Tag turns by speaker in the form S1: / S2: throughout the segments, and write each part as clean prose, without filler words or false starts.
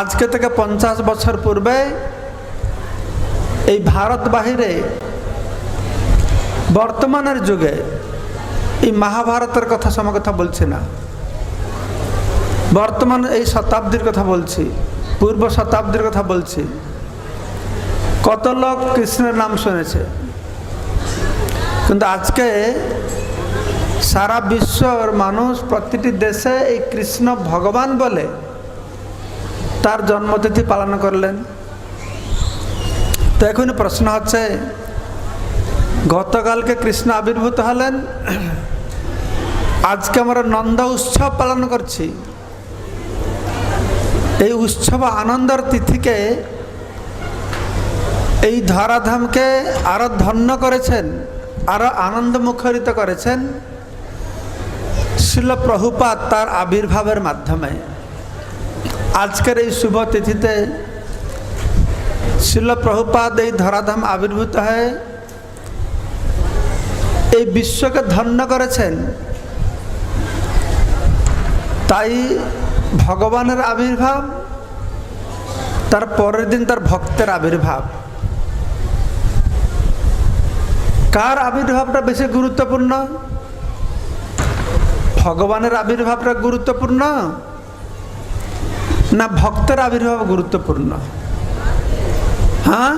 S1: আজকে থেকে 50 বছর পূর্বে এই ভারত বাহিরে বর্তমানের যুগে এই মহাভারতের কথা কথা বলছি না, বর্তমান এই শতাব্দীর কথা বলছি, পূর্ব শতাব্দীর কথা বলছি। কত লোক কৃষ্ণের নাম শুনেছে, কিন্তু আজকে সারা বিশ্বর মানুষ প্রতিটি দেশে এই কৃষ্ণ ভগবান বলে তার জন্মতিথি পালন করলেন। তো এখন প্রশ্ন হচ্ছে, গতকালকে কৃষ্ণ আবির্ভূত হলেন, আজকে আমরা নন্দ উৎসব পালন করছি। এই উৎসব আনন্দের তিথিকে এই ধরাধামকে আরো ধন্য করেছেন, আরো আনন্দ মুখরিত করেছেন শ্রীল প্রভুপাদ তার আবির্ভাবের মাধ্যমে। আজকের এই শুভ তিথিতে শ্রীল প্রভুপাদ এই ধরাধাম আবির্ভূত হয়ে এই বিশ্বকে ধন্য করেছেন। তাই ভগবানের আবির্ভাব, তার পরের দিন তার ভক্তের আবির্ভাব। কার আবির্ভাবটা বেশি গুরুত্বপূর্ণ? ভগবানের আবির্ভাবটা গুরুত্বপূর্ণ না ভক্তের আবির্ভাব গুরুত্বপূর্ণ? হ্যাঁ,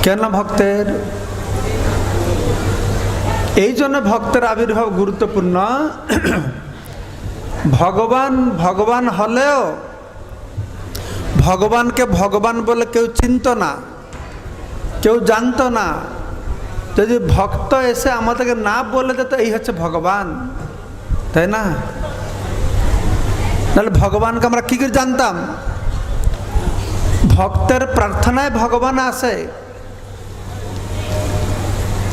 S1: কেন ভক্তের? এই জন্য ভক্তের আবির্ভাব গুরুত্বপূর্ণ। ভগবান ভগবান হলেও ভগবানকে ভগবান বলে কেউ চিনত না, কেউ জানতো না। যদি ভক্ত এসে আমাদেরকে না বলে যেত এই হচ্ছে ভগবান, তাই না? তাহলে ভগবানকে আমরা কি করে জানতাম? ভক্তের প্রার্থনায় ভগবান আসে,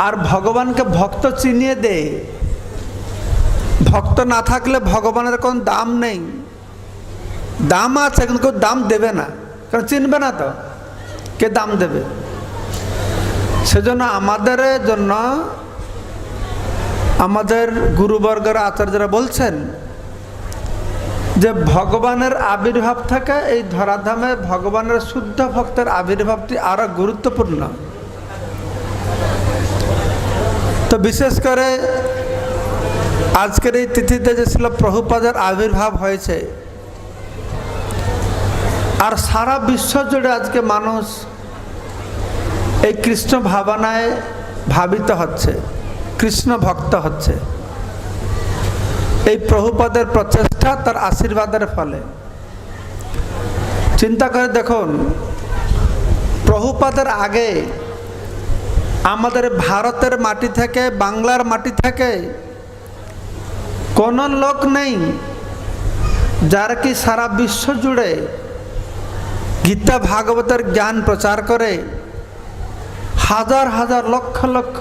S1: আর ভগবানকে ভক্ত চিনিয়ে দেয়। ভক্ত না থাকলে ভগবানের কোন দাম নেই। দাম আছে কিন্তু কেউ দাম দেবে না, কারণ চিনবে না তো, কে দাম দেবে? সেজন্য আমাদের জন্য আমাদের গুরুবর্গের আচার্যরা বলছেন যে ভগবানের আবির্ভাব থেকে এই ধরাধামে ভগবানের শুদ্ধ ভক্তের আবির্ভাবটি আরো গুরুত্বপূর্ণ। তো বিশেষ করে আজকের এই তিথিতে যে ছিল প্রভুপাদের আবির্ভাব হয়েছে, আর সারা বিশ্ব জুড়ে আজকে মানুষ এই কৃষ্ণ ভাবনায় ভাবিত হচ্ছে, কৃষ্ণ ভক্ত হচ্ছে এই প্রভুপাদের প্রচেষ্টা, তার আশীর্বাদের ফলে। চিন্তা করে দেখুন, প্রভুপাদের আগে আমাদের ভারতের মাটি থেকে, বাংলার মাটি থেকে কোনো লোক নেই যারা কি সারা বিশ্ব জুড়ে গীতা ভাগবতের জ্ঞান প্রচার করে হাজার হাজার লক্ষ লক্ষ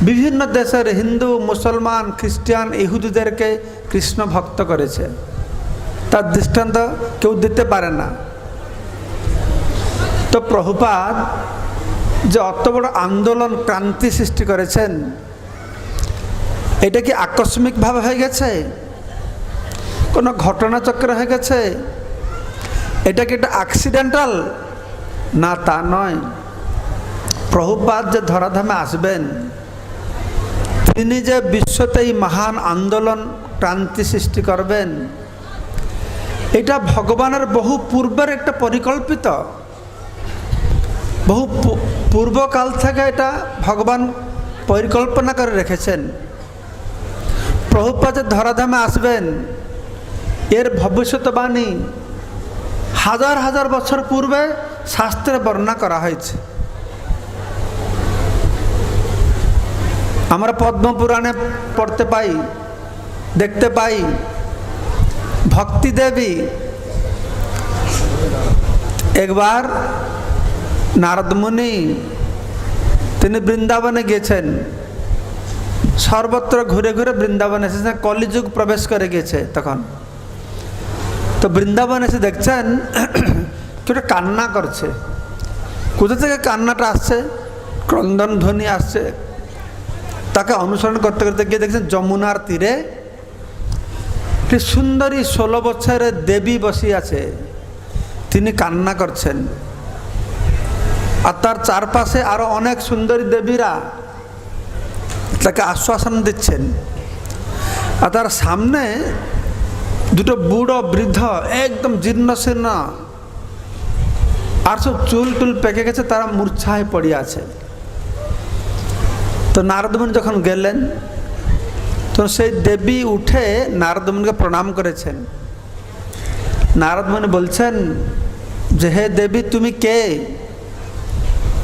S1: বিভিন্ন দেশের হিন্দু, মুসলমান, খ্রিস্টান, ইহুদিদেরকে কৃষ্ণ ভক্ত করেছে। তার দৃষ্টান্ত কেউ দিতে পারে না। তো প্রভুপাদ যে অত বড় আন্দোলন, ক্রান্তি সৃষ্টি করেছেন, এটা কি আকস্মিকভাবে হয়ে গেছে? কোনো ঘটনাচক্র হয়ে গেছে? এটা কি একটা অ্যাক্সিডেন্টাল? না, তা নয়। প্রভুপাদ যে ধরাধামে আসবেন, তিনি যে বিশ্বতেই মহান আন্দোলন, ক্রান্তি সৃষ্টি করবেন, এটা ভগবানের বহু পূর্বের একটা পরিকল্পিত, বহু পূর্বকাল থেকে এটা ভগবান পরিকল্পনা করে রেখেছেন। প্রভুপাদ যে ধরাধামে আসবেন, এর ভবিষ্যৎবাণী হাজার হাজার বছর পূর্বে শাস্ত্রে বর্ণনা করা হয়েছে। আমরা পদ্মপুরাণে পড়তে পাই, দেখতে পাই, ভক্তি দেবী একবার নারদ মুনি তিনি বৃন্দাবনে গিয়েছেন, সর্বত্র ঘুরে ঘুরে বৃন্দাবনে এসেছেন, কলিযুগ প্রবেশ করে গিয়েছে তখন। তো বৃন্দাবন এসে দেখছেন কেউ কান্না করছে। কোথা থেকে কান্নাটা আসছে? ক্রন্দন ধ্বনি আসছে। তাকে অনুসরণ করতে করতে গিয়ে দেখছেন যমুনার তীরে একটি সুন্দরী 16 বছরের দেবী বসে আছে, তিনি কান্না করছেন। আর তার চারপাশে আরো অনেক সুন্দরী দেবীরা তাকে আশ্বাসন দিচ্ছেন। আর তার সামনে দুটো বুড়ো বৃদ্ধ, একদম জীর্ণশীর্ণ, আর সব চুল টুল পেকে গেছে, তারা মূর্ছায় পড়ে আছে। তো নারদমুনি যখন গেলেন, তো সেই দেবী উঠে নারদমুনিকে প্রণাম করেছেন। নারদমুনি বলছেন যে, হে দেবী, তুমি কে?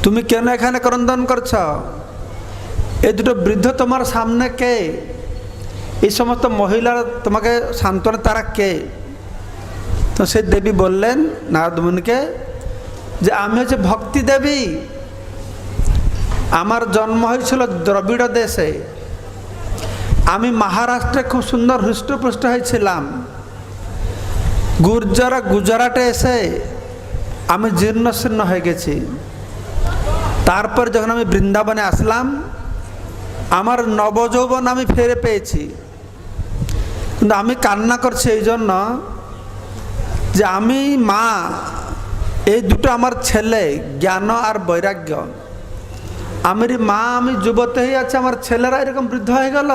S1: তুমি কেন এখানে ক্রন্দন করছ? এই দুটো বৃদ্ধ তোমার সামনে কে? এই সমস্ত মহিলারা তোমাকে সান্ত্বনা, তারা কে? তো সেই দেবী বললেন নারদমুনিকে যে, আমি হচ্ছে ভক্তি দেবী। আমার জন্ম হয়েছিল দ্রবিড় দেশে। আমি মহারাষ্ট্রে খুব সুন্দর হৃষ্টপুষ্ট হয়েছিলাম। গুজরাটে এসে আমি জীর্ণশীর্ণ হয়ে গেছি। তারপর যখন আমি বৃন্দাবনে আসলাম, আমার নবযৌবন আমি ফিরে পেয়েছি। কিন্তু আমি কান্না করছি এই জন্য যে আমি মা, এই দুটো আমার ছেলে, জ্ঞান আর বৈরাগ্য। আমার মা, আমি যুবতী হয়ে আছে, আমার ছেলেরা এরকম বৃদ্ধ হয়ে গেল।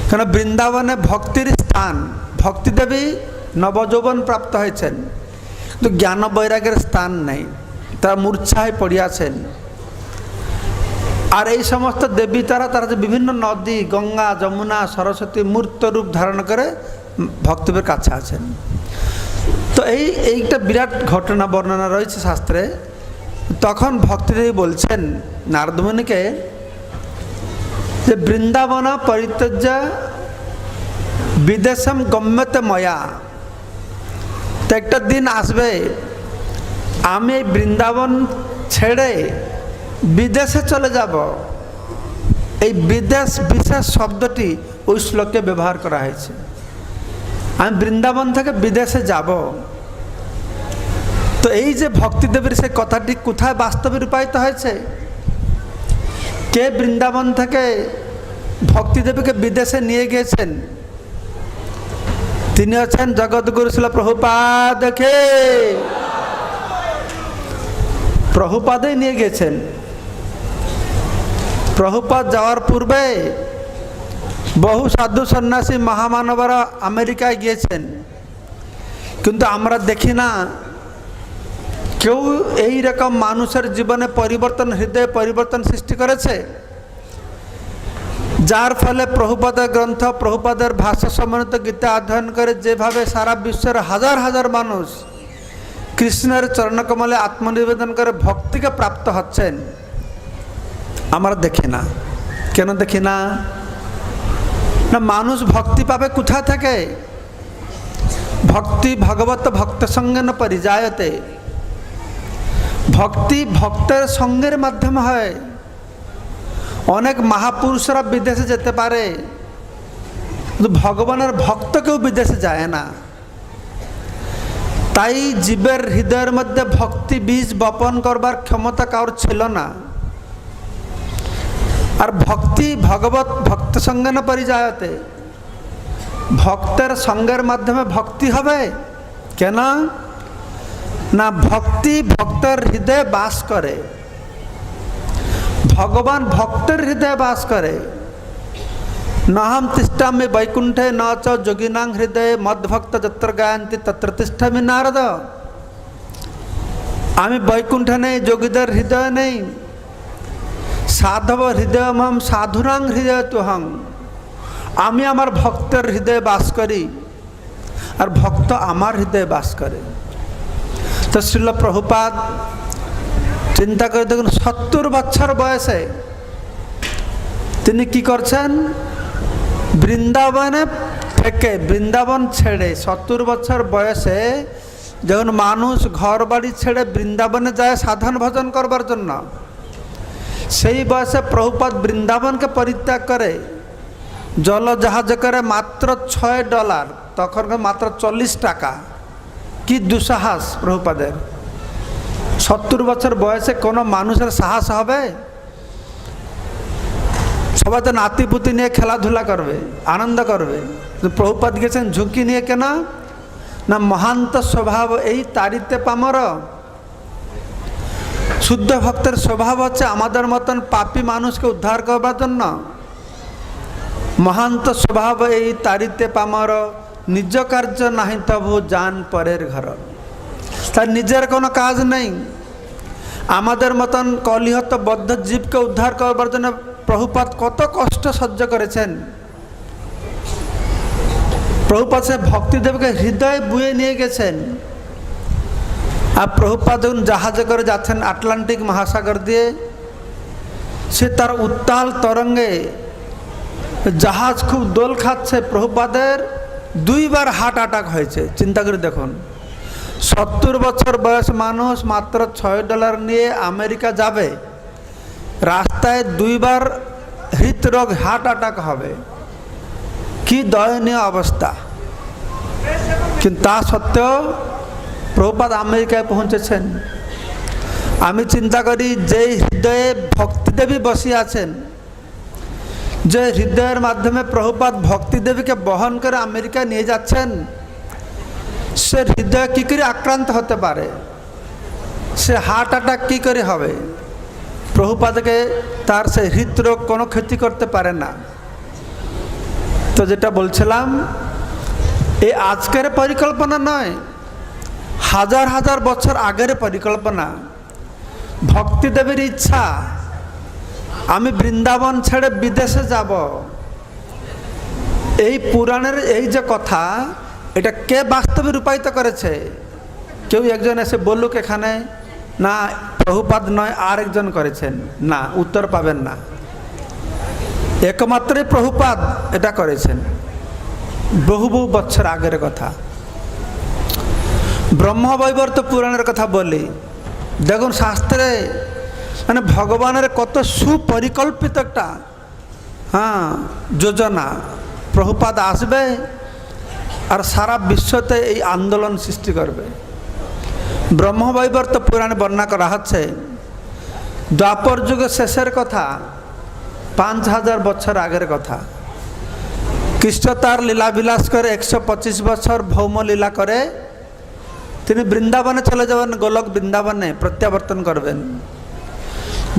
S1: কেন? বৃন্দাবনে ভক্তির স্থান, ভক্তি দেবী নবযৌবন প্রাপ্ত হয়েছেন, কিন্তু জ্ঞান বৈরাগ্যের স্থান নেই, তারা মূর্ছায় পড়িয়াছেন। আর এই সমস্ত দেবী তারা যে বিভিন্ন নদী, গঙ্গা, যমুনা, সরস্বতী মূর্ত রূপ ধারণ করে ভক্তদের কাছে আছেন। তো এইটা বিরাট ঘটনা বর্ণনা রয়েছে শাস্ত্রে। তখন ভক্তিদেবী বলছেন নারদমুনিকে যে, বৃন্দাবন পরিত্যজ্য বিদেশম গম্যতে ময়া। তো একটা দিন আসবে আমি এই বৃন্দাবন ছেড়ে বিদেশে চলে যাব। এই বিদেশ বিশেষ শব্দটি ওই শ্লোকে ব্যবহার করা হয়েছে। আমি বৃন্দাবন থেকে বিদেশে যাব। তো এই যে ভক্তিদেবীর সেই কথাটি কোথায় বাস্তবে রূপায়িত হয়েছে? কে বৃন্দাবন থেকে ভক্তিদেবীকে বিদেশে নিয়ে গিয়েছেন? তিনি হচ্ছেন জগৎগুরু শিল প্রভুপাদ। প্রভুপাদই নিয়ে গেছেন। প্রভুপাদ যাওয়ার পূর্বে বহু সাধু সন্ন্যাসী মহামানবরা আমেরিকায় গিয়েছেন, কিন্তু আমরা দেখি না কেউ এই রকম মানুষের জীবনে পরিবর্তন, হৃদয়ে পরিবর্তন সৃষ্টি করেছে, যার ফলে প্রভুপাদের গ্রন্থ, প্রভুপাদের ভাষ্য সমন্বিত গীতা অধ্যয়ন করে যেভাবে সারা বিশ্বের হাজার হাজার মানুষ কৃষ্ণের চরণকমলে আত্মনিবেদন করে ভক্তিকে প্রাপ্ত হচ্ছেন, আমরা দেখি না। কেন দেখি না? না, মানুষ ভক্তি পাবে কোথা থেকে? ভক্তি ভগবত ভক্ত সঙ্গে ন পরিজায়তে। ভক্তি ভক্তের সঙ্গের মাধ্যমে হয়। অনেক মহাপুরুষরা বিদেশে যেতে পারে, কিন্তু ভগবানের ভক্ত কেউ বিদেশে যায় না। তাই জীবের হৃদয়ের মধ্যে ভক্তি বীজ বপন করবার ক্ষমতা কারোর ছিল না। আর ভক্তি ভগবত ভক্ত সঙ্গে না পরিজায়তে। ভক্তের সঙ্গের মাধ্যমে ভক্তি হবে। কেন না? ভক্তি ভক্তের হৃদয়ে বাস করে। ভগবান ভক্তের হৃদয়ে বাস করে। নহম তিষ্ঠামি বৈকুণ্ঠে ন চ যোগিনাং হৃদয়ে মদ্ভক্ত যত্র গায়ন্তি তত্র তিষ্ঠামি নারদ। আমি বৈকুণ্ঠে নেই, যোগীদের হৃদয়ে নেই। সাধব হৃদয়মহম সাধুরাং হৃদয় তুহং। আমি আমার ভক্তের হৃদয়ে বাস করি, আর ভক্ত আমার হৃদয়ে বাস করে। তো শ্রীল প্রভুপাদ চিন্তা করে দেখুন, 70 বছর বয়সে তিনি কি করছেন? বৃন্দাবনে থেকে, বৃন্দাবন ছেড়ে 70 বছর বয়সে যখন মানুষ ঘর বাড়ি ছেড়ে বৃন্দাবনে যায় সাধন ভজন করবার জন্য, সেই বয়সে প্রভুপাদ বৃন্দাবনকে পরিত্যাগ করে জল জাহাজ করে মাত্র $6, তখন মাত্র 40 টাকা। কি দুঃসাহস প্রভুপাদের! 70 বছর বয়সে কোনো মানুষের সাহস হবে? সবাই তো নাতিপুতি নিয়ে খেলাধুলা করবে, আনন্দ করবে, প্রভুপাদ গেছেন ঝুঁকি নিয়ে কেন না মহান্ত স্বভাব এই তারিতে পামর। শুদ্ধ ভক্তের স্বভাব হচ্ছে আমাদের মতন পাপী মানুষকে উদ্ধার করবার জন্য। মহান্ত স্বভাব এই তারিতে পামর, নিজ কার্য নাহি তবু যান পরের ঘর। তার নিজের কোনো কাজ নেই। আমাদের মতন কলিহত বদ্ধ জীবকে উদ্ধার করবার জন্য প্রভুপাদ কত কষ্ট সহ্য করেছেন। প্রভুপাদ সে ভক্তিদেবকে হৃদয়ে বুয়ে নিয়ে গেছেন। আর প্রভুপাদ যখন জাহাজে করে যাচ্ছেন আটলান্টিক মহাসাগর দিয়ে, সে তার উত্তাল তরঙ্গে জাহাজ খুব দোল খাচ্ছে। প্রভুপাদের 2 বার হার্ট অ্যাটাক হয়েছে। চিন্তা করে দেখুন, 70 বছর বয়স মানুষ মাত্র $6 নিয়ে আমেরিকা যাবে, রাস্তায় 2 বার হৃদরোগ হার্ট অ্যাটাক হবে। কি দয়নীয় অবস্থা! কিন্তু তা সত্ত্বেও প্রভুপাদ আমেরিকায় পৌঁছেছেন। আমি চিন্তা করি যে হৃদয়ে ভক্তিদেবী বসে আছেন, যে হৃদয়ের মাধ্যমে প্রভুপাদ ভক্তিদেবীকে বহন করে আমেরিকা নিয়ে যাচ্ছেন, সে হৃদয় কী করে আক্রান্ত হতে পারে? সে হার্ট অ্যাটাক কী করে হবে? প্রভুপাদকে তার সে হৃদরোগ কোনো ক্ষতি করতে পারে না। তো যেটা বলছিলাম, এই আজকের পরিকল্পনা নয়, হাজার হাজার বছর আগের পরিকল্পনা। ভক্তিদেবীর ইচ্ছা আমি বৃন্দাবন ছেড়ে বিদেশে যাব। এই পুরাণের এই যে কথা, এটা কে বাস্তবে রূপায়িত করেছে? কেউ একজন এসে বলুক এখানে না প্রভুপাদ নয় আর একজন করেছেন, না, উত্তর পাবেন না। একমাত্রই প্রভুপাদ এটা করেছেন। বহু বহু বছর আগের কথা। ব্রহ্মবৈবর্ত পুরাণের কথা বলি, দেখুন শাস্ত্রে মানে ভগবানের কত সুপরিকল্পিত একটা যোজনা। প্রভুপাদ আসবে আর সারা বিশ্বতে এই আন্দোলন সৃষ্টি করবে। ব্রহ্মবৈবর্ত পুরাণে বর্ণনা করা হচ্ছে, দ্বাপর যুগের শেষের কথা, 5000 বছর আগের কথা। কৃষ্ণ তার লীলাবিলাস করে 125 বছর ভৌম লীলা করে তিনি বৃন্দাবনে চলে যাবেন, গোলক বৃন্দাবনে প্রত্যাবর্তন করবেন।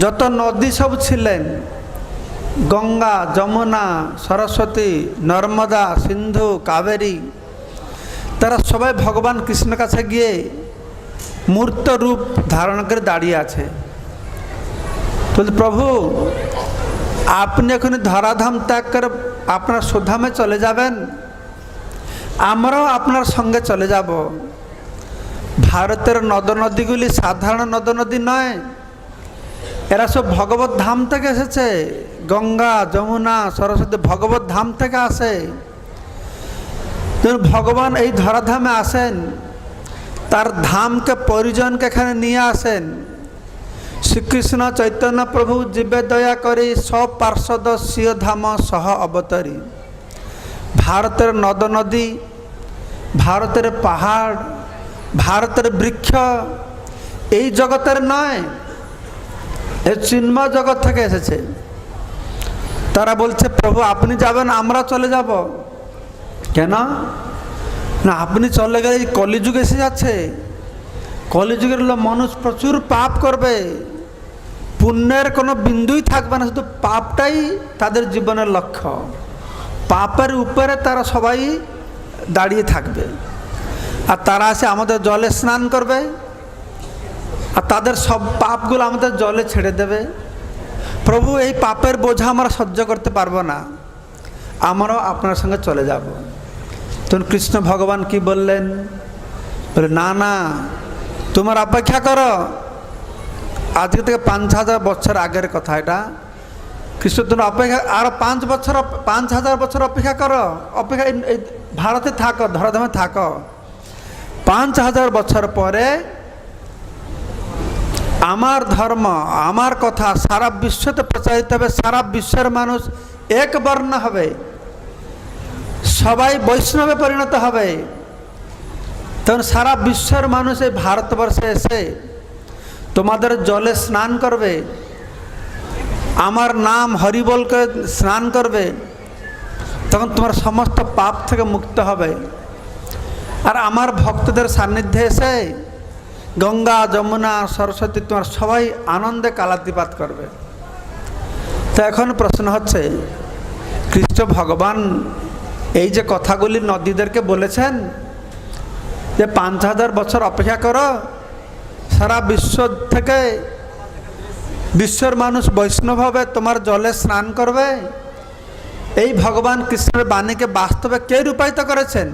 S1: যত নদী সব ছিলেন, গঙ্গা, যমুনা, সরস্বতী, নর্মদা, সিন্ধু, কাবেরী, তারা সবাই ভগবান কৃষ্ণের কাছে গিয়ে মূর্ত রূপ ধারণ করে দাঁড়িয়ে আছে। বলতে, প্রভু আপনি এখন ধরাধাম ত্যাগ করে আপনার সুধামে চলে যাবেন, আমরাও আপনার সঙ্গে চলে যাব। ভারতের নদনদীগুলি সাধারণ নদনদী নয়, এরা সব ভগবত ধাম থেকে এসেছে। গঙ্গা, যমুনা, সরস্বতী ভগবত ধাম থেকে আসে। ভগবান এই ধরাধামে আসেন, তার ধামকে পরিজনকে এখানে নিয়ে আসেন। শ্রীকৃষ্ণ চৈতন্য প্রভু জীবে দয়া করি সব পার্শ্বদ সিও ধাম সহ অবতরী। ভারতের নদ নদী, ভারতের পাহাড়, ভারতের বৃক্ষ এই জগতের নয়, এ চিন্ময় জগৎ থেকে এসেছে। তারা বলছে, প্রভু আপনি যাবেন, আমরা চলে যাব। কেন না, আপনি চলে গেলে কলিযুগ এসে যাচ্ছে। কলিযুগের মানুষ প্রচুর পাপ করবে, পুণ্যের কোনো বিন্দুই থাকবে না, শুধু পাপটাই তাদের জীবনের লক্ষ্য। পাপের উপরে তারা সবাই দাঁড়িয়ে থাকবে। আর তারা আসে আমাদের জলে স্নান করবে, আর তাদের সব পাপগুলো আমাদের জলে ছেড়ে দেবে। প্রভু এই পাপের বোঝা আমরা সহ্য করতে পারবো না, আমরাও আপনার সঙ্গে চলে যাব। তখন কৃষ্ণ ভগবান কি বললেন? বলে, না না, তোমার অপেক্ষা করো। আজকে থেকে 5000 বছর আগের কথা এটা। কৃষ্ণ তুমি অপেক্ষা আরো 5000 বছর অপেক্ষা করো, অপেক্ষা এই ভারতে থাকো, ধরাধামে থাকো। 5000 বছর পরে আমার ধর্ম, আমার কথা সারা বিশ্বতে প্রচারিত হবে। সারা বিশ্বের মানুষ এক বর্ণ হবে, সবাই বৈষ্ণবে পরিণত হবে। তখন সারা বিশ্বের মানুষ এই ভারতবর্ষে এসে তোমাদের জলে স্নান করবে, আমার নাম হরি বলকে স্নান করবে, তখন তোমার সমস্ত পাপ থেকে মুক্ত হবে। আর আমার ভক্তদের সান্নিধ্যে এসে গঙ্গা, যমুনা, সরস্বতী তোমার সবাই আনন্দে কালাতিপাত করবে। তো এখন প্রশ্ন হচ্ছে, কৃষ্ণ ভগবান এই যে কথাগুলি নদীদেরকে বলেছেন যে 5000 বছর অপেক্ষা করো, সারা বিশ্ব থেকে বিশ্বের মানুষ বৈষ্ণব হবে, তোমার জলে স্নান করবে, এই ভগবান কৃষ্ণের বাণীকে বাস্তবে কে রূপায়িত করেছেন?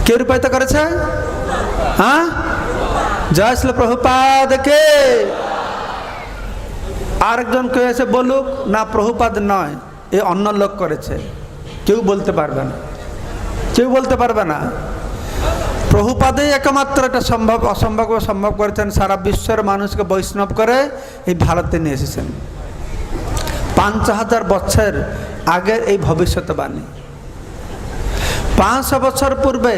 S1: কে রূপায়িত করেছে? হ্যাঁ, জয় শ্রী প্রভুপাদ কে। আরেকজন কেউ এসে বলুক না প্রভুপাদ নয়, এ অন্য লোক করেছে, কেউ বলতে পারবে না, কেউ বলতে পারবে না। প্রভুপাদেই একমাত্র এটা সম্ভব, অসম্ভব সম্ভব করেছেন। সারা বিশ্বের মানুষকে বৈষ্ণব করে এই ভারতে নিয়ে এসেছেন। 5000 বছর আগের এই ভবিষ্যৎবাণী। 500 বছর পূর্বে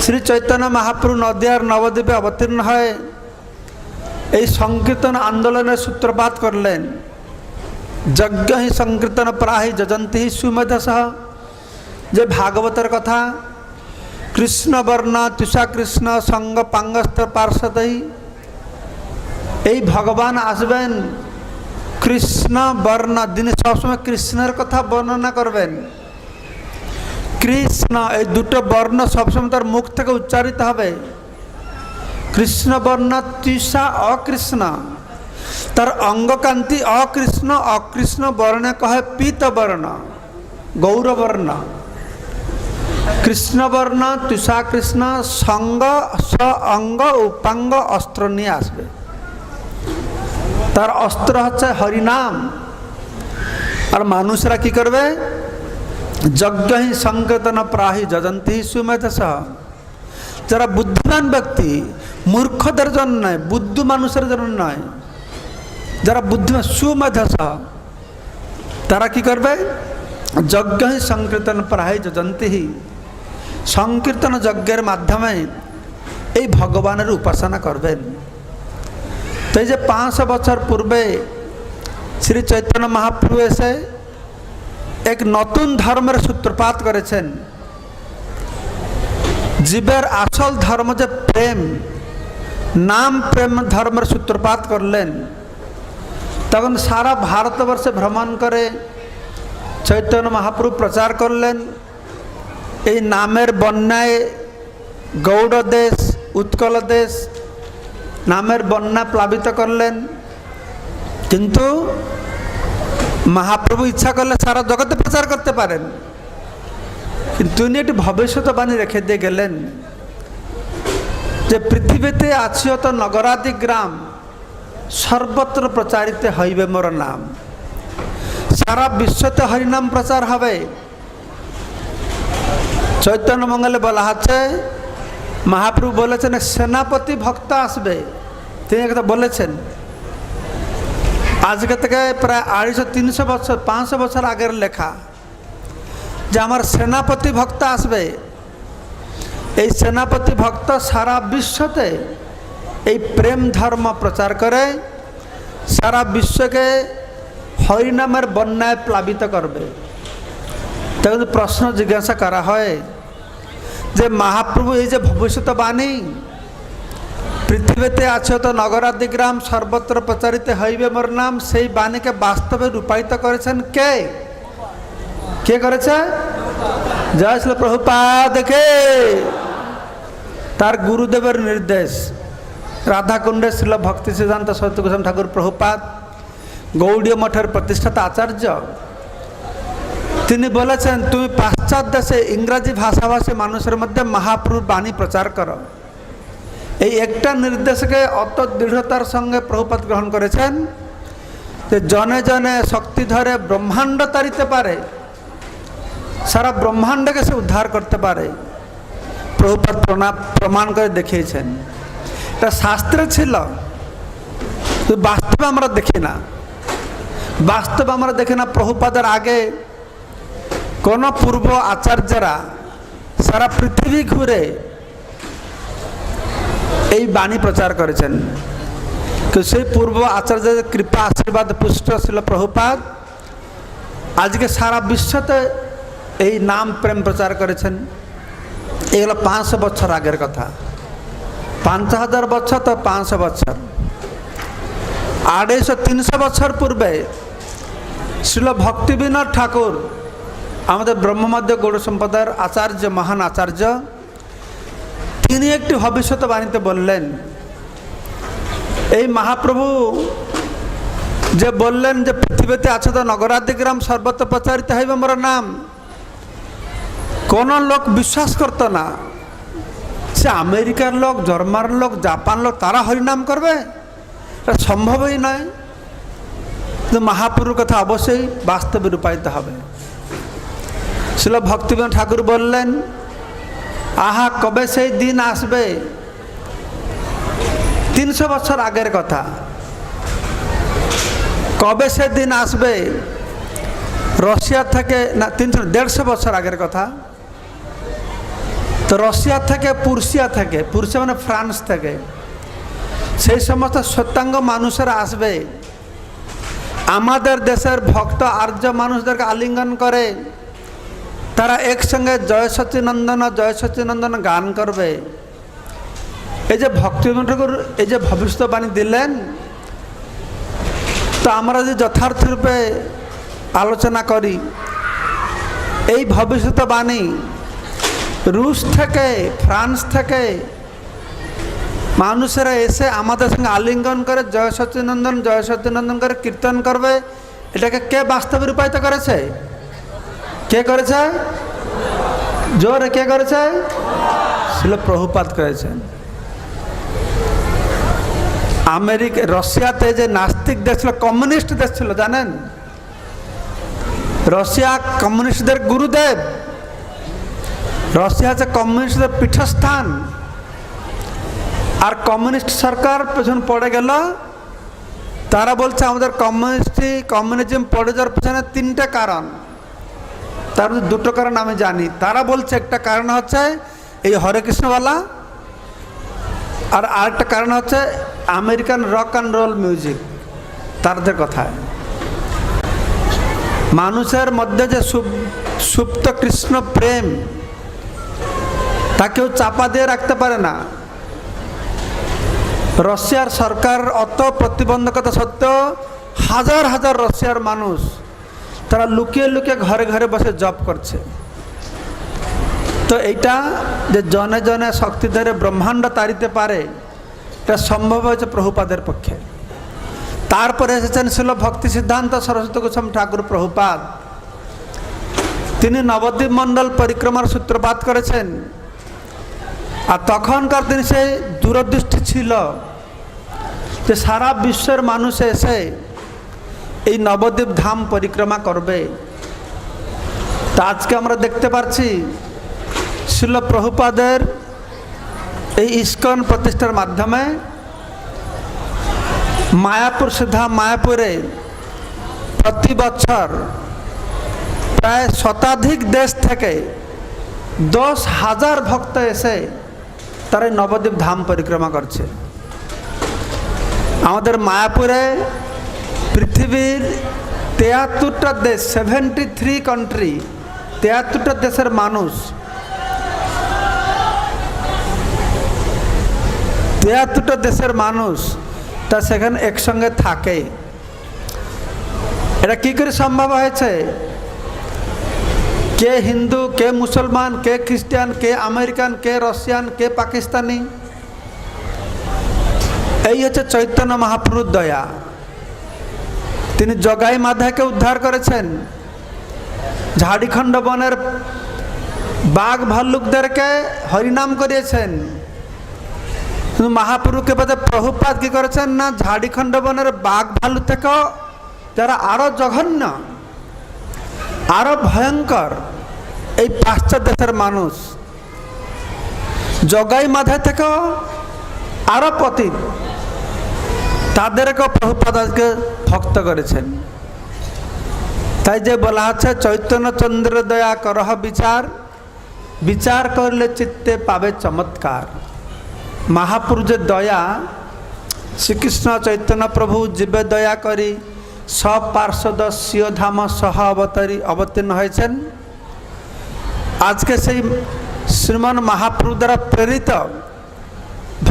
S1: শ্রী চৈতন্য মহাপ্রভু নদিয়ার নবদ্বীপে অবতীর্ণ হয়ে এই সংকীর্তন আন্দোলনের সূত্রপাত করলেন। যজ্ঞ হি সংকীর্তন প্রাহি যজন্তি হি সুমেধসঃ, যে ভাগবতের কথা, কৃষ্ণ বর্ণ তুষা কৃষ্ণ সঙ্গ পাঙ্গস্থ পার্শ্বদই, এই ভগবান আসবেন কৃষ্ণ বর্ণ, যিনি সবসময় কৃষ্ণের কথা বর্ণনা করবেন। কৃষ্ণ, এই দুটো বর্ণ সবসময় তার মুখ থেকে উচ্চারিত হবে। কৃষ্ণ বর্ণ তৃষা অকৃষ্ণ, তার অঙ্গকান্তি অকৃষ্ণ, অকৃষ্ণ বর্ণে কহে পীত বর্ণ, গৌরবর্ণ। কৃষ্ণ বর্ণ তুষা কৃষ্ণ সঙ্গ স অঙ্গ উপাঙ্গ অস্ত্র নিয়ে আসবে। তার অস্ত্র হচ্ছে হরিনাম। আর মানুষরা কি করবে? যজ্ঞ হি সংকীর্তন প্রাহি যজন্তি সুমেধসঃ, যারা বুদ্ধিমান ব্যক্তি, মূর্খদের জন্য নয়, বুদ্ধি মানুষের জন্য নয়, যারা বুদ্ধিমান সুমেধসঃ, তারা কি করবে? যজ্ঞ হি সংকীর্তন প্রাহি যজন্তি, সংকীর্তন যজ্ঞের মাধ্যমে এই ভগবানের উপাসনা করবেন। তো এই যে 500 বছর পূর্বে শ্রী চৈতন্য মহাপ্রভু এসে এক নতুন ধর্মের সূত্রপাত করেছেন। জীবের আসল ধর্ম যে প্রেম, নাম প্রেম ধর্মের সূত্রপাত করলেন। তখন সারা ভারতবর্ষে ভ্রমণ করে চৈতন্য মহাপ্রভু প্রচার করলেন। এই নামের বন্যায় গৌড় দেশ, উৎকল দেশ নামের বন্যা প্লাবিত করলেন। কিন্তু মহাপ্রভু ইচ্ছা করলে সারা জগতে প্রচার করতে পারেন, কিন্তু তিনি একটি ভবিষ্যৎবাণী রেখে দিয়ে গেলেন যে পৃথিবীতে আছিয়ত নগরাদি গ্রাম, সর্বত্র প্রচারিত হইবে মোর নাম। সারা বিশ্বতে হরিনাম প্রচার হবে। চৈতন্য মঙ্গলে বলা হচ্ছে, মহাপ্রভু বলেছেন সেনাপতি ভক্ত আসবে। তিনি একটা বলেছেন, আজকে থেকে প্রায় 250-300 বছর 500 বছর আগের লেখা, যে আমার সেনাপতি ভক্ত আসবে। এই সেনাপতি ভক্ত সারা বিশ্বতে এই প্রেম ধর্ম প্রচার করে সারা বিশ্বকে হরিনামের বন্যায় প্লাবিত করবে। তখন প্রশ্ন জিজ্ঞাসা করা হয় যে মহাপ্রভু এই যে ভবিষ্যৎবাণী, পৃথিবীতে আছে তো নগরাদি গ্রাম সর্বত্র প্রচারিত হইবে মোর নাম, সেই বাণীকে বাস্তবে রূপায়িত করেছেন কে? কে করেছে? জয় শ্রী প্রভুপাদ কে। তার গুরুদেবের নির্দেশ। রাধাকুণ্ডে শ্রীল ভক্তি সিদ্ধান্ত সরস্বতী গোস্বামী ঠাকুর প্রভুপাদ, গৌড়ীয় মঠের প্রতিষ্ঠাতা আচার্য, তিনি বলেছেন তুমি পাশ্চাত্য দেশে ইংরাজি ভাষাভাষী মানুষের মধ্যে মহাপ্রভুর বাণী প্রচার করো। এই একটা নির্দেশকে অত দৃঢ়তার সঙ্গে প্রভুপাদ গ্রহণ করেছেন যে জনে জনে শক্তি ধরে ব্রহ্মাণ্ড তাড়িতে পারে, সারা ব্রহ্মাণ্ডকে সে উদ্ধার করতে পারে। প্রভুপাদ প্রমাণ করে দেখিয়েছেন। এটা শাস্ত্রে ছিল, বাস্তবে আমরা দেখি না। বাস্তবে আমরা দেখি না। প্রভুপাদের আগে কোন পূর্ব আচার্যরা সারা পৃথিবী ঘুরে এই বাণী প্রচার করেছেন। कि সেই পূর্ব আচার্যের কৃপা আশীর্বাদ পুষ্ট ছিল প্রভুপাদ আজকে সারা বিশ্বতে এই নাম প্রেম প্রচার করেছেন। এগুলো 500 বছর আগের কথা, 5000 বছর তো 500 বছর, 250-300 বছর পূর্বে শ্রীল ভক্তিবিনোদ ঠাকুর আমাদের ব্রহ্মমধ্য গৌড় সম্প্রদায়ের আচার্য, মহান আচার্য, তিনি একটি ভবিষ্যৎবাণীতে বললেন, এই মহাপ্রভু যে বললেন যে পৃথিবীতে আছে তো নগরাদিগ্রাম সর্বত্র প্রচারিত হইবে মোর নাম, কোন লোক বিশ্বাস করতো না। সে আমেরিকার লোক, জার্মান লোক, জাপান লোক, তারা হরিনাম করবে, এটা সম্ভবই নয়। কিন্তু মহাপ্রভুর কথা অবশ্যই বাস্তবে রূপায়িত হবে। শিল ভক্তিবিনোদ ঠাকুর বললেন, আহা কবে সেই দিন আসবে, 300 বছর আগের কথা, কবে সে দিন আসবে, রাশিয়া থেকে না 150 বছর আগের কথা, তো রাশিয়া থেকে পুরুষিয়া মানে ফ্রান্স থেকে সেই সমস্ত সত্যাঙ্গ মানুষেরা আসবে, আমাদের দেশের ভক্ত আর্য মানুষদেরকে আলিঙ্গন করে, তারা একসঙ্গে জয় সচিনন্দন গান করবে। এই যে ভক্তিবিনোদ ঠাকুর এই যে ভবিষ্যৎবাণী দিলেন, তো আমরা যদি যথার্থ রূপে আলোচনা করি, এই ভবিষ্যৎবাণী রুশ থেকে, ফ্রান্স থেকে মানুষেরা এসে আমাদের সঙ্গে আলিঙ্গন করে জয় সচিনন্দন করে কীর্তন করবে, এটাকে কে বাস্তবে রূপায়িত করেছে? কে করেছে? জোরে কে করেছে? শিল প্রভুপাদ করেছেন। আমেরিকা, রাশিয়াতে যে নাস্তিক দেশ ছিল, কমিউনিস্ট দেশ ছিল, জানেন? রাশিয়া কমিউনিস্টদের গুরুদেব, রাশিয়া হচ্ছে কমিউনিস্টদের পীঠস্থান। আর কমিউনিস্ট সরকার পেছন পড়ে গেল, তারা বলছে আমাদের কমিউনিজম পড়ে যাওয়ার পেছনে 3টে কারণ, তার মধ্যে 2টো কারণ আমি জানি। তারা বলছে একটা কারণ হচ্ছে এই হরে কৃষ্ণওয়ালা, আর আরেকটা কারণ হচ্ছে American rock and roll music. তাদের কথায় মানুষের মধ্যে যে সুপ্ত কৃষ্ণ প্রেম, তা কেউ চাপা দিয়ে রাখতে পারে না। রাশিয়ার সরকার অত প্রতিবন্ধকতা সত্ত্বেও হাজার হাজার রাশিয়ার মানুষ তারা লুকিয়ে লুকিয়ে ঘরে ঘরে বসে জপ করছে। তো এইটা যে জনে জনে শক্তি ধরে ব্রহ্মাণ্ড তাড়িতে পারে, এটা সম্ভব হয়েছে প্রভুপাদের পক্ষে। তারপরে এসেছেন শিল ভক্তি সিদ্ধান্ত সরস্বতী গোস্বামী ঠাকুর প্রভুপাদ, তিনি নবদ্বীপ মণ্ডল পরিক্রমার সূত্রপাত করেছেন। আর তখনকার দিন সেই দূরদৃষ্টি ছিল যে সারা বিশ্বের মানুষ এসে এই নবদ্বীপ ধাম পরিক্রমা করবে। তা আজকে আমরা দেখতে পাচ্ছি শিল প্রভুপাদের এই ইস্কন প্রতিষ্ঠার মাধ্যমে মায়াপুর, সিধা মায়াপুরে প্রতি বছর প্রায় শতাধিক দেশ থেকে 10,000 ভক্ত এসে তারা নবদ্বীপ ধাম পরিক্রমা করছে। আমাদের মায়াপুরে পৃথিবীর 73টা দেশ, 73 কান্ট্রি, 73টা দেশের মানুষ, 73টা দেশের মানুষ তা সেখানে একসঙ্গে থাকে। এটা কি করে সম্ভব হয়েছে? কে হিন্দু, কে মুসলমান, কে খ্রিস্টান, কে আমেরিকান, কে রাশিয়ান, কে পাকিস্তানি, এই হচ্ছে চৈতন্য মহাপ্রভুর দয়া। তিনি জগাই মাধাকে উদ্ধার করেছেন, ঝাড়খণ্ড বনের বাঘ ভাল্লুকদেরকে হরিনাম করিয়েছেন। কিন্তু মহাপ্রভুকে বাদে প্রভুপাদ কি করেছেন না, ঝাড়খণ্ড বনের বাঘ ভাল্লুক থেকেও যারা আরো জঘন্য, আরো ভয়ঙ্কর, এই পাশ্চাত্য দেশের মানুষ, জগাই মাধা থেকেও আরো পতিত, তাদেরকেও প্রভুপাদ আজকে ভক্ত করেছেন। তাই যে বলা হচ্ছে চৈতন্য চন্দ্র দয়া করহ বিচার, বিচার করলে চিত্তে পাবে চমৎকার। মহাপুরুষ যে দয়া, শ্রীকৃষ্ণ চৈতন্য প্রভু জীবে দয়া করি সব পার্শ্বদ স্বীয় ধাম সহ অবতীর্ণ হয়েছেন। আজকে সেই শ্রীমান মহাপ্রভু দ্বারা প্রেরিত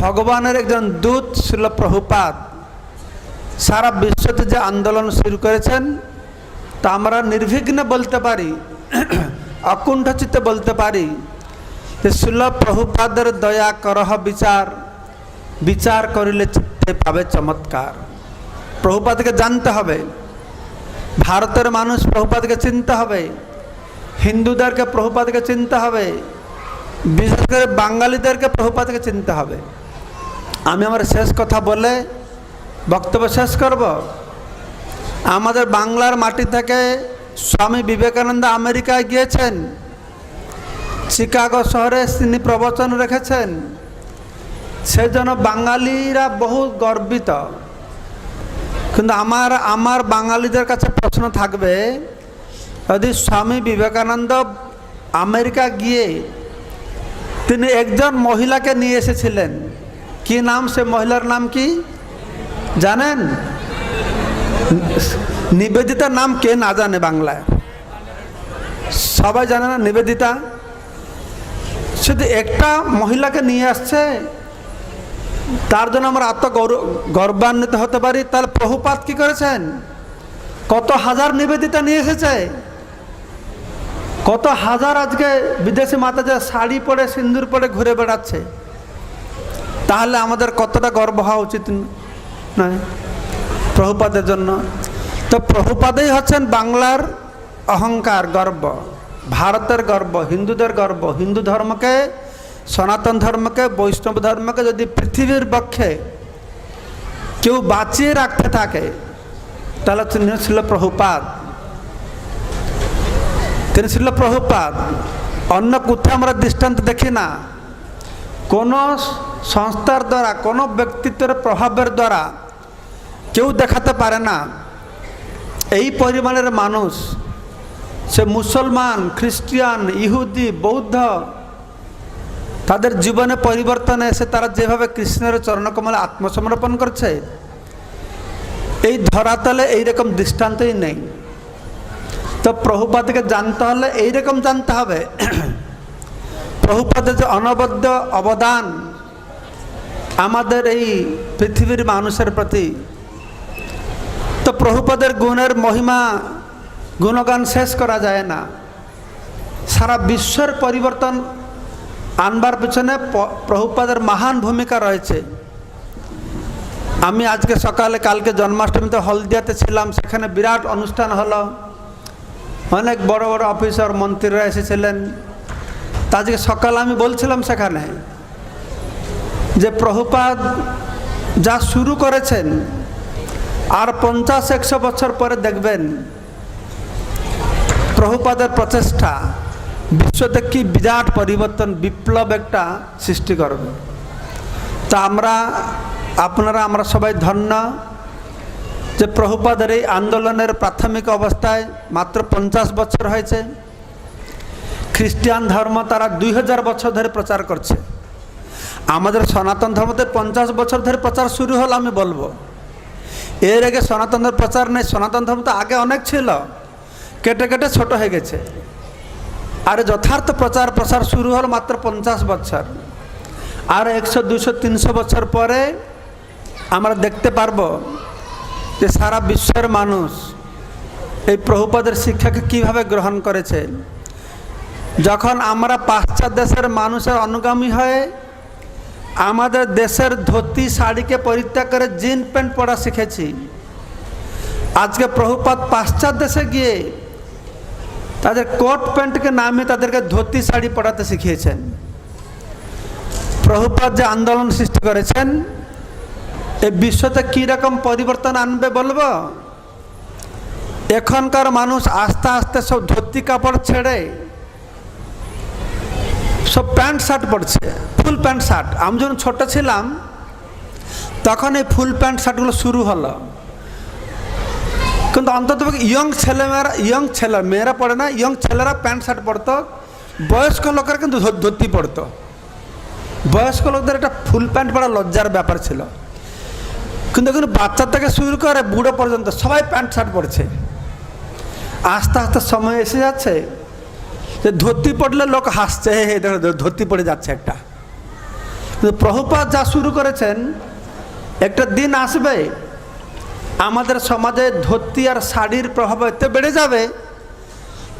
S1: ভগবানের একজন দূত শ্রীল প্রভুপাদ সারা বিশ্বতে যে আন্দোলন শুরু করেছেন তা আমরা নির্বিঘ্নে বলতে পারি, অকুণ্ঠচিত্তে বলতে পারি যে শ্রীল প্রভুপাদের দয়া করহ বিচার, বিচার করিলে চিত্তে পাবে চমৎকার। প্রভুপাদকে জানতে হবে, ভারতের মানুষ প্রভুপাদকে চিনতে হবে, হিন্দুদেরকে প্রভুপাদকে চিনতে হবে, বিশেষ করে বাঙালিদেরকে প্রভুপাদকে চিনতে হবে। আমি আমার শেষ কথা বলে বক্তব্য শেষ করব। আমাদের বাংলার মাটি থেকে স্বামী বিবেকানন্দ আমেরিকায় গিয়েছেন, চিকাগো শহরে তিনি প্রবচন রেখেছেন। সেজন্য বাঙালিরা বহু গর্বিত। কিন্তু আমার বাঙালিদের কাছে প্রশ্ন থাকবে, যদি স্বামী বিবেকানন্দ আমেরিকা গিয়ে তিনি একজন মহিলাকে নিয়ে এসেছিলেন, কি নাম, সে মহিলার নাম কি জানেন? নিবেদিতার নাম কে না জানে? বাংলায় সবাই জানে না নিবেদিতা? শুধু একটা মহিলাকে নিয়ে আসছে, তার জন্য আমরা গর্বান্বিত হতে পারি। তাহলে প্রভুপাদ কি করেছেন? কত হাজার নিবেদিতা নিয়ে এসেছে, কত হাজার আজকে বিদেশি মাতা যে শাড়ি পরে সিন্দুর পরে ঘুরে বেড়াচ্ছে। তাহলে আমাদের কতটা গর্ব হওয়া উচিত নয় প্রভুপাদের জন্য? তো প্রভুপাদেই হচ্ছেন বাংলার অহংকার, গর্ব, ভারতের গর্ব, হিন্দুদের গর্ব। হিন্দু ধর্মকে, সনাতন ধর্মকে, বৈষ্ণব ধর্মকে যদি পৃথিবীর পক্ষে কেউ বাঁচিয়ে রাখতে থাকে তাহলে তিনি ছিল প্রভুপাদ। তিনি ছিল প্রভুপাদ। অন্য কোথাও আমরা দৃষ্টান্ত দেখি না। কোনো সংস্থার দ্বারা, কোনো ব্যক্তিত্বের প্রভাবের দ্বারা কেউ দেখাতে পারে না এই পরিমাণের মানুষ, সে মুসলমান, খ্রিস্টান, ইহুদি, বৌদ্ধ, তাদের জীবনে পরিবর্তন এসে তারা যেভাবে কৃষ্ণের চরণকমলে আত্মসমর্পণ করছে, এই ধরাতলে এইরকম দৃষ্টান্তই নেই। তো প্রভুপাদকে জানতে হলে এইরকম জানতে হবে, প্রভুপাদের যে অনবদ্য অবদান আমাদের এই পৃথিবীর মানুষের প্রতি। তো প্রভুপাদের গুণের মহিমা, গুণগান শেষ করা যায় না। সারা বিশ্বের পরিবর্তন আনবার পিছনে প্রভুপাদের মহান ভূমিকা রয়েছে। আমি আজকে সকালে, কালকে জন্মাষ্টমীতে হলদিয়াতে ছিলাম, সেখানে বিরাট অনুষ্ঠান হলো, অনেক বড় বড় অফিসার মন্ত্রীরা এসেছিলেন। তা আজকে সকালে আমি বলছিলাম সেখানে যে প্রভুপাদ যা শুরু করেছেন আর 50-100 বছর পরে দেখবেন প্রভুপাদের প্রচেষ্টা বিশ্বতে কি বিরাট পরিবর্তন, বিপ্লব একটা সৃষ্টি করবে। তা আমরা সবাই ধন্য যে প্রভুপাদের এই আন্দোলনের প্রাথমিক অবস্থায় মাত্র 50 বছর হয়েছে। খ্রিস্টান ধর্ম তারা 2000 বছর ধরে প্রচার করছে। আমাদের সনাতন ধর্মতে 50 বছর ধরে প্রচার শুরু হলো আমি বলবো। এর আগে সনাতন ধর্ম প্রচার নেই। সনাতন ধর্ম তো আগে অনেক ছিল, কেটে কেটে ছোট হয়ে গেছে। আর যথার্থ প্রচার প্রসার শুরু হলো মাত্র 50 বছর। আর 100, 200, 300 বছর পরে আমরা দেখতে পারবো যে সারা বিশ্বের মানুষ এই প্রভুপাদের শিক্ষাকে কিভাবে গ্রহণ করেছে। যখন আমরা পাশ্চাত্য দেশের মানুষের অনুগামী হয়ে আমাদের দেশের ধুতি শাড়িকে পরিত্যাগ করে জিন প্যান্ট পরা শিখেছি, আজকে প্রভুপাদ পাশ্চাত্য দেশে গিয়ে তাদের কোট প্যান্টকে নামিয়ে তাদেরকে ধুতি শাড়ি পরাতে শিখিয়েছেন। প্রভুপাদ যে আন্দোলন সৃষ্টি করেছেন এই বিশ্বতে কীরকম পরিবর্তন আনবে বলবো। এখনকার মানুষ আস্তে আস্তে সব ধুতি কাপড় ছেড়ে সব প্যান্ট শার্ট পরছে, ফুল প্যান্ট শার্ট। আমি যখন ছোট ছিলাম তখন এই ফুল প্যান্ট শার্টগুলো শুরু হলো। কিন্তু অন্তত মেয়েরা পড়ে না, ইয়ং ছেলেরা প্যান্ট শার্ট পরতো, বয়স্ক লোকেরা কিন্তু ধুতি পরতো। বয়স্ক লোকদের একটা ফুল প্যান্ট পরা লজ্জার ব্যাপার ছিল। কিন্তু এখন বাচ্চা থেকে শুরু করে বুড়ো পর্যন্ত সবাই প্যান্ট শার্ট পরছে। আস্তে আস্তে সময় এসে যাচ্ছে যে ধুতি পড়লে লোক হাসছে, হে দেখো ধুতি পড়ে যাচ্ছে একটা। কিন্তু প্রভুপাদ যা শুরু করেছেন, একটা দিন আসবে আমাদের সমাজে ধুতি আর শাড়ির প্রভাব এতে বেড়ে যাবে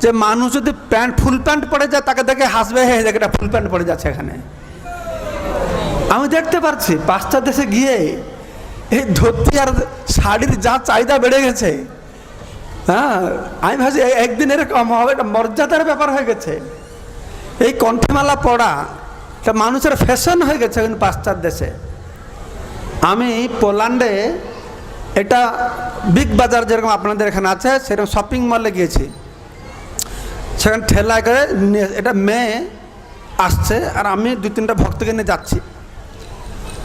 S1: যে মানুষ যদি ফুল প্যান্ট পরে যায় তাকে দেখে হাসবে, হে দেখে এটা ফুল প্যান্ট পরে যাচ্ছে এখানে। আমি দেখতে পাচ্ছি পাশ্চাত্য দেশে গিয়ে এই ধুতি আর শাড়ির যা চাহিদা বেড়ে গেছে, হ্যাঁ আমি ভাবছি একদিন এরকম হবে, এটা মর্যাদার ব্যাপার হয়ে গেছে। এই কণ্ঠমালা পড়া এটা মানুষের ফ্যাশন হয়ে গেছে কিন্তু পাশ্চাত্য দেশে। আমি পোল্যান্ডে এটা বিগ বাজার যেরকম আপনাদের এখানে আছে সেরকম শপিং মলে গিয়েছি। সেখানে ঠেলা করে এটা মেয়ে আসছে আর আমি 2-3টা ভক্তকে নিয়ে যাচ্ছি।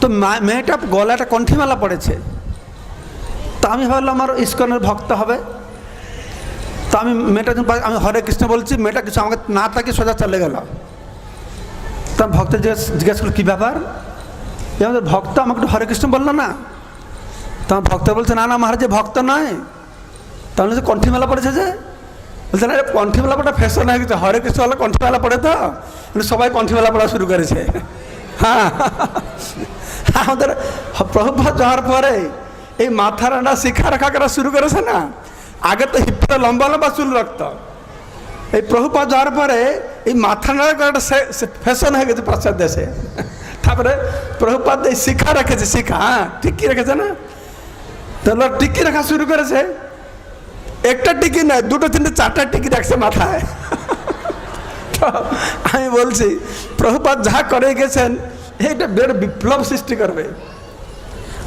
S1: তো মেয়েটা গলায় একটা কণ্ঠীমালা পড়েছে। তো আমি ভাবলাম আমার ইস্কনের ভক্ত হবে। তো আমি মেয়েটা আমি হরে কৃষ্ণ বলছি, মেয়েটা কিছু আমাকে না তাকে সোজা চলে গেল। তো ভক্ত জিজ্ঞেস করল কী ব্যাপার, আমাদের ভক্ত আমাকে একটু হরে কৃষ্ণ বললো না। তো আমার ভক্ত বলছে না না মহারাজ ভক্ত নয়, তাহলে যে কণ্ঠীমালা পড়েছে যে, বলছে না কণ্ঠীমালা পড়া ফ্যাশন হয়ে গেছে, হরে কৃষ্ণ হলে কণ্ঠীমালা পড়ে তো সবাই কণ্ঠীমালা পড়া শুরু করেছে। হ্যাঁ আমাদের প্রভুপাদ যাওয়ার পরে এই মাথা রান্না শিখা রাখা করা শুরু করেছে না। আগে তো হিপটা লম্বা লম্বা চুল রাখত, এই প্রভুপাদ যাওয়ার পরে এই মাথা নাড়া করাটা ফ্যাশন হয়ে গেছে পাশ্চাত্য দেশে। তারপরে প্রভুপাদ এই শিখা রেখেছে, শিখা হ্যাঁ টিকি রেখেছে না, তাহলে টিকি রাখা শুরু করেছে। একটা টিকি নয়, 2-3-4টা টিকি রাখছে মাথায়। আমি বলছি প্রভুপাদ যা করে গেছেন এইটা বেড়ে বিপ্লব সৃষ্টি করবে।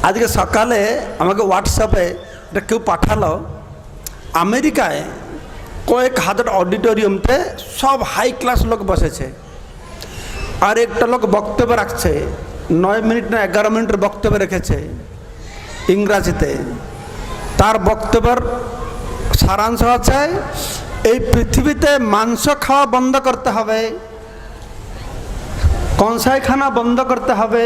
S1: আজকে সকালে আমাকে হোয়াটসঅ্যাপে এটা কেউ পাঠালো, আমেরিকায় কয়েক হাজার অডিটোরিয়ামতে সব হাই ক্লাস লোক বসেছে, আর একটা লোক বক্তব্য রাখছে 9 মিনিট না 11 মিনিটের বক্তব্য রেখেছে ইংরাজিতে। তার বক্তব্যের সারাংশ আছে এই পৃথিবীতে মাংস খাওয়া বন্ধ করতে হবে, কনসাইখানা বন্ধ করতে হবে।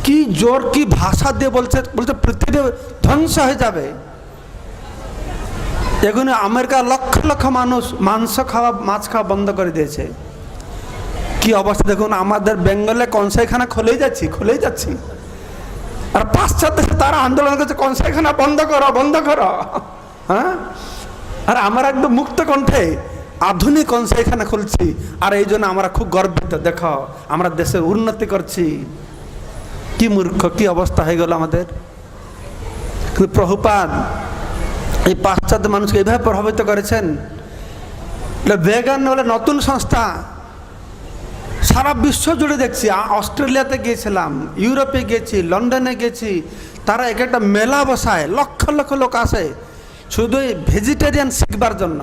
S1: কি জোর কি ভাষা দিয়ে বলছে, বলছে পৃথিবী ধ্বংস হয়ে যাবে। এগুলো আমেরিকা লক্ষ লক্ষ মানুষ মাংস খাওয়া মাছ খাওয়া বন্ধ করে দিয়েছে। কি অবস্থা দেখুন, আমাদের বেঙ্গলে কনসাইখানা খুলেই যাচ্ছি। আর পাশ্চাত্য তারা আন্দোলন করছে কনসাইখানা বন্ধ করো বন্ধ করো। হ্যাঁ, আর আমরা একদম মুক্ত কণ্ঠে আধুনিক কনসাইখানা খুলছি, আর এই জন্য আমরা খুব গর্বিত। দেখো আমরা দেশের উন্নতি করছি। কি মূর্খ, কি অবস্থা হয়ে গেল আমাদের। কিন্তু প্রভুপাদ এই পাশ্চাত্য মানুষকে এইভাবে প্রভাবিত করেছেন। ভেগান বলে নতুন সংস্থা সারা বিশ্ব জুড়ে দেখছি। অস্ট্রেলিয়াতে গিয়েছিলাম, ইউরোপে গেছি, লন্ডনে গেছি। তারা এক একটা মেলা বসায়, লক্ষ লক্ষ লোক আসে শুধু এই ভেজিটেরিয়ান শিখবার জন্য।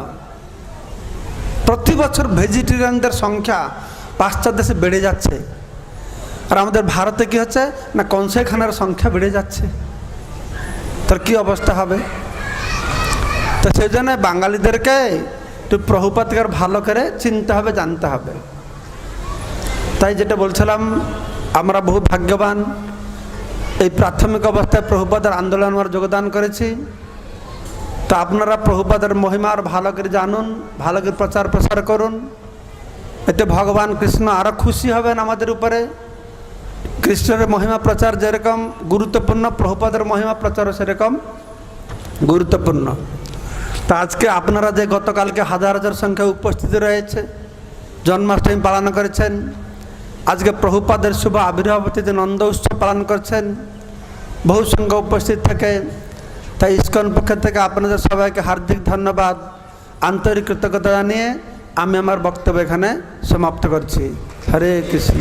S1: প্রতি বছর ভেজিটেরিয়ানদের সংখ্যা পাশ্চাত্য দেশে বেড়ে যাচ্ছে, আর আমাদের ভারতে কি হচ্ছে না কনসাইখানার সংখ্যা বেড়ে যাচ্ছে। তার কি অবস্থা হবে। তো সেই জন্য বাঙালিদেরকে একটু প্রভুপাদকে ভালো করে চিনতে হবে, জানতে হবে। তাই যেটা বলছিলাম, আমরা বহু ভাগ্যবান এই প্রাথমিক অবস্থায় প্রভুপাদের আন্দোলন আমরা যোগদান করেছি। তো আপনারা প্রভুপাদের মহিমা আর ভালো করে জানুন, ভালো করে প্রচার প্রসার করুন। এতে ভগবান কৃষ্ণ আরও খুশি হবেন আমাদের উপরে। কৃষ্ণের মহিমা প্রচার যেরকম গুরুত্বপূর্ণ, প্রভুপাদের মহিমা প্রচারও সেরকম গুরুত্বপূর্ণ। তা আজকে আপনারা যে গতকালকে হাজার হাজার সংখ্যায় উপস্থিত রয়েছে, জন্মাষ্টমী পালন করেছেন, আজকে প্রভুপাদের শুভ আবির্ভাব তিথি নন্দ উৎসব পালন করছেন, বহু সংখ্যা উপস্থিত থাকে। তাই ইস্কন পক্ষ থেকে আপনাদের সবাইকে হার্দিক ধন্যবাদ, আন্তরিক কৃতজ্ঞতা জানিয়ে আমি আমার বক্তব্য এখানে সমাপ্ত করছি। হরে কৃষ্ণ।